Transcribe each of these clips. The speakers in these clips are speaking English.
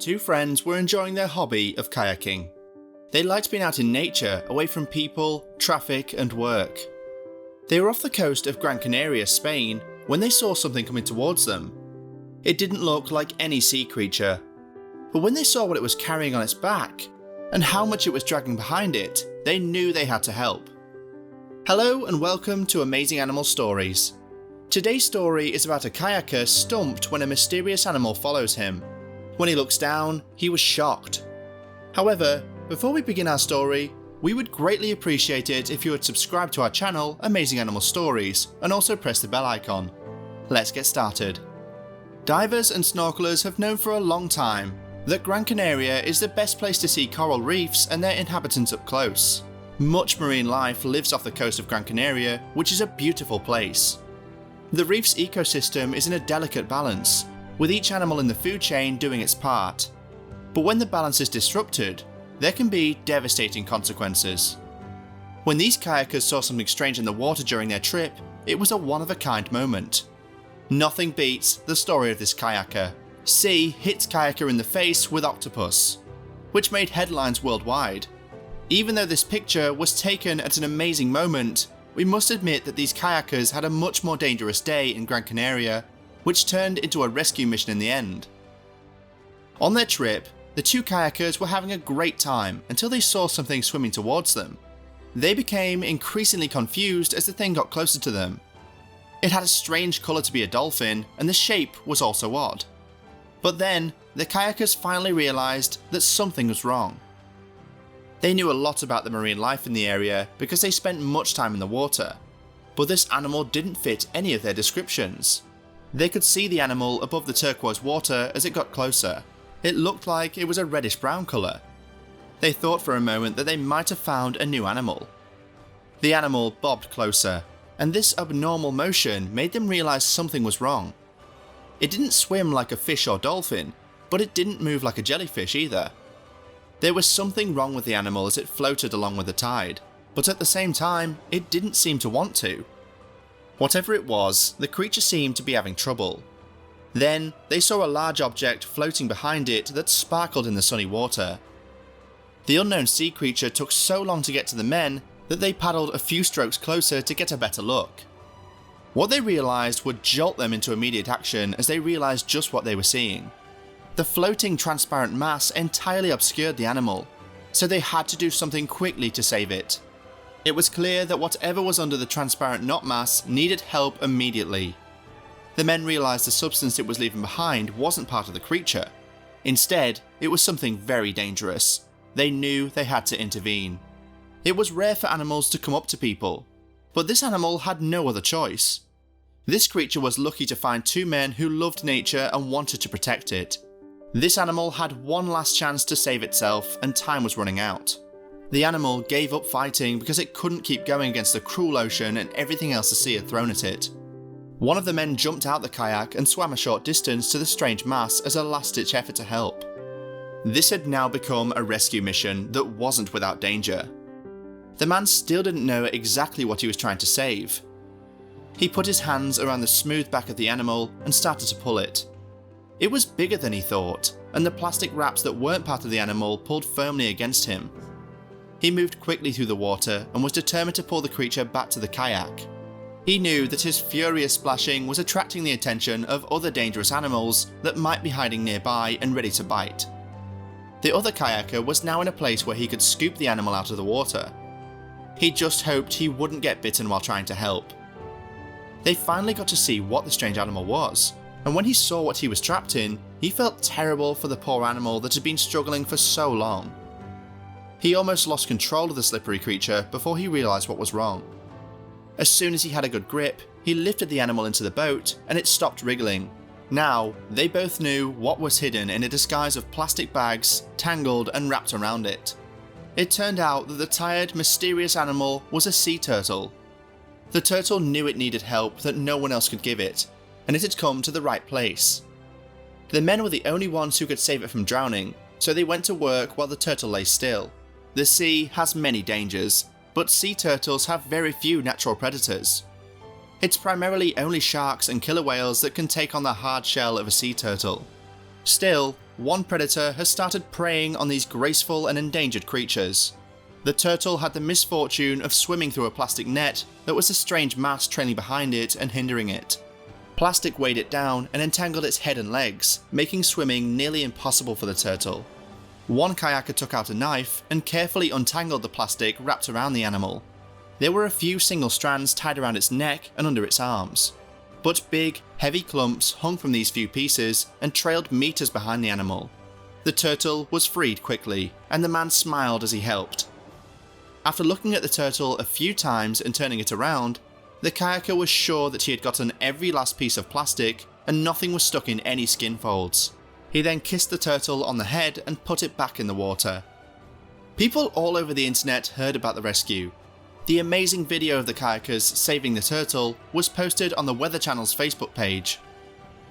Two friends were enjoying their hobby of kayaking. They liked being out in nature, away from people, traffic and work. They were off the coast of Gran Canaria, Spain, when they saw something coming towards them. It didn't look like any sea creature, but when they saw what it was carrying on its back, and how much it was dragging behind it, they knew they had to help. Hello and welcome to Amazing Animal Stories. Today's story is about a kayaker stumped when a mysterious animal follows him. When he looks down, he was shocked. However, before we begin our story, we would greatly appreciate it if you would subscribe to our channel, Amazing Animal Stories, and also press the bell icon. Let's get started. Divers and snorkelers have known for a long time that Gran Canaria is the best place to see coral reefs and their inhabitants up close. Much marine life lives off the coast of Gran Canaria, which is a beautiful place. The reef's ecosystem is in a delicate balance, with each animal in the food chain doing its part. But when the balance is disrupted, there can be devastating consequences. When these kayakers saw something strange in the water during their trip, it was a one-of-a-kind moment. Nothing beats the story of this kayaker. Sea hits kayaker in the face with octopus, which made headlines worldwide. Even though this picture was taken at an amazing moment, we must admit that these kayakers had a much more dangerous day in Gran Canaria, which turned into a rescue mission in the end. On their trip, the two kayakers were having a great time until they saw something swimming towards them. They became increasingly confused as the thing got closer to them. It had a strange colour to be a dolphin, and the shape was also odd. But then, the kayakers finally realised that something was wrong. They knew a lot about the marine life in the area because they spent much time in the water, but this animal didn't fit any of their descriptions. They could see the animal above the turquoise water as it got closer. It looked like it was a reddish-brown colour. They thought for a moment that they might have found a new animal. The animal bobbed closer, and this abnormal motion made them realise something was wrong. It didn't swim like a fish or dolphin, but it didn't move like a jellyfish either. There was something wrong with the animal as it floated along with the tide, but at the same time, it didn't seem to want to. Whatever it was, the creature seemed to be having trouble. Then, they saw a large object floating behind it that sparkled in the sunny water. The unknown sea creature took so long to get to the men that they paddled a few strokes closer to get a better look. What they realised would jolt them into immediate action as they realised just what they were seeing. The floating transparent mass entirely obscured the animal, so they had to do something quickly to save it. It was clear that whatever was under the transparent knot mass needed help immediately. The men realised the substance it was leaving behind wasn't part of the creature. Instead, it was something very dangerous. They knew they had to intervene. It was rare for animals to come up to people, but this animal had no other choice. This creature was lucky to find two men who loved nature and wanted to protect it. This animal had one last chance to save itself, and time was running out. The animal gave up fighting because it couldn't keep going against the cruel ocean and everything else the sea had thrown at it. One of the men jumped out the kayak and swam a short distance to the strange mass as a last-ditch effort to help. This had now become a rescue mission that wasn't without danger. The man still didn't know exactly what he was trying to save. He put his hands around the smooth back of the animal and started to pull it. It was bigger than he thought, and the plastic wraps that weren't part of the animal pulled firmly against him. He moved quickly through the water and was determined to pull the creature back to the kayak. He knew that his furious splashing was attracting the attention of other dangerous animals that might be hiding nearby and ready to bite. The other kayaker was now in a place where he could scoop the animal out of the water. He just hoped he wouldn't get bitten while trying to help. They finally got to see what the strange animal was, and when he saw what he was trapped in, he felt terrible for the poor animal that had been struggling for so long. He almost lost control of the slippery creature before he realised what was wrong. As soon as he had a good grip, he lifted the animal into the boat and it stopped wriggling. Now, they both knew what was hidden in a disguise of plastic bags, tangled and wrapped around it. It turned out that the tired, mysterious animal was a sea turtle. The turtle knew it needed help that no one else could give it, and it had come to the right place. The men were the only ones who could save it from drowning, so they went to work while the turtle lay still. The sea has many dangers, but sea turtles have very few natural predators. It's primarily only sharks and killer whales that can take on the hard shell of a sea turtle. Still, one predator has started preying on these graceful and endangered creatures. The turtle had the misfortune of swimming through a plastic net that was a strange mass trailing behind it and hindering it. Plastic weighed it down and entangled its head and legs, making swimming nearly impossible for the turtle. One kayaker took out a knife and carefully untangled the plastic wrapped around the animal. There were a few single strands tied around its neck and under its arms, but big, heavy clumps hung from these few pieces and trailed meters behind the animal. The turtle was freed quickly, and the man smiled as he helped. After looking at the turtle a few times and turning it around, the kayaker was sure that he had gotten every last piece of plastic and nothing was stuck in any skin folds. He then kissed the turtle on the head and put it back in the water. People all over the internet heard about the rescue. The amazing video of the kayakers saving the turtle was posted on the Weather Channel's Facebook page.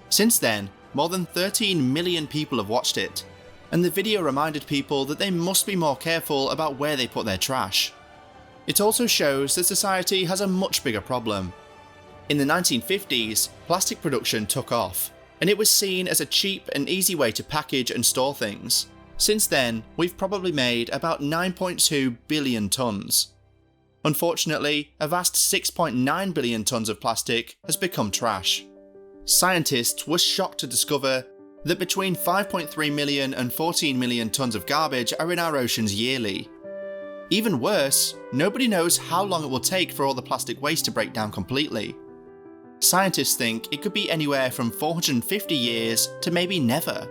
Since then, more than 13 million people have watched it, and the video reminded people that they must be more careful about where they put their trash. It also shows that society has a much bigger problem. In the 1950s, plastic production took off, and it was seen as a cheap and easy way to package and store things. Since then, we've probably made about 9.2 billion tons. Unfortunately, a vast 6.9 billion tons of plastic has become trash. Scientists were shocked to discover that between 5.3 million and 14 million tons of garbage are in our oceans yearly. Even worse, nobody knows how long it will take for all the plastic waste to break down completely. Scientists think it could be anywhere from 450 years to maybe never.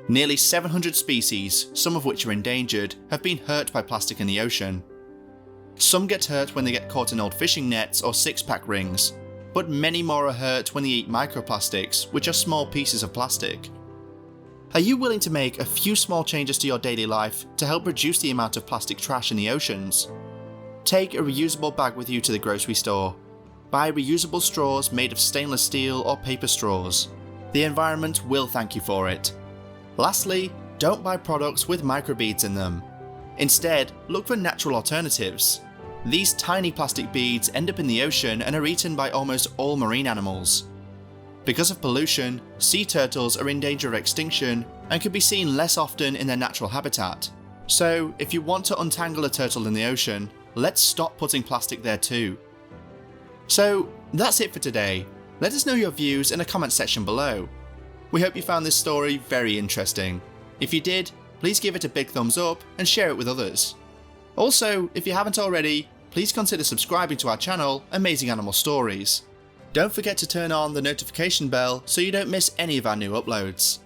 Nearly 700 species, some of which are endangered, have been hurt by plastic in the ocean. Some get hurt when they get caught in old fishing nets or six-pack rings, but many more are hurt when they eat microplastics, which are small pieces of plastic. Are you willing to make a few small changes to your daily life to help reduce the amount of plastic trash in the oceans? Take a reusable bag with you to the grocery store. Buy reusable straws made of stainless steel or paper straws. The environment will thank you for it. Lastly, don't buy products with microbeads in them. Instead, look for natural alternatives. These tiny plastic beads end up in the ocean and are eaten by almost all marine animals. Because of pollution, sea turtles are in danger of extinction and can be seen less often in their natural habitat. So, if you want to untangle a turtle in the ocean, let's stop putting plastic there too. So, that's it for today. Let us know your views in the comment section below. We hope you found this story very interesting. If you did, please give it a big thumbs up and share it with others. Also, if you haven't already, please consider subscribing to our channel, Amazing Animal Stories. Don't forget to turn on the notification bell so you don't miss any of our new uploads.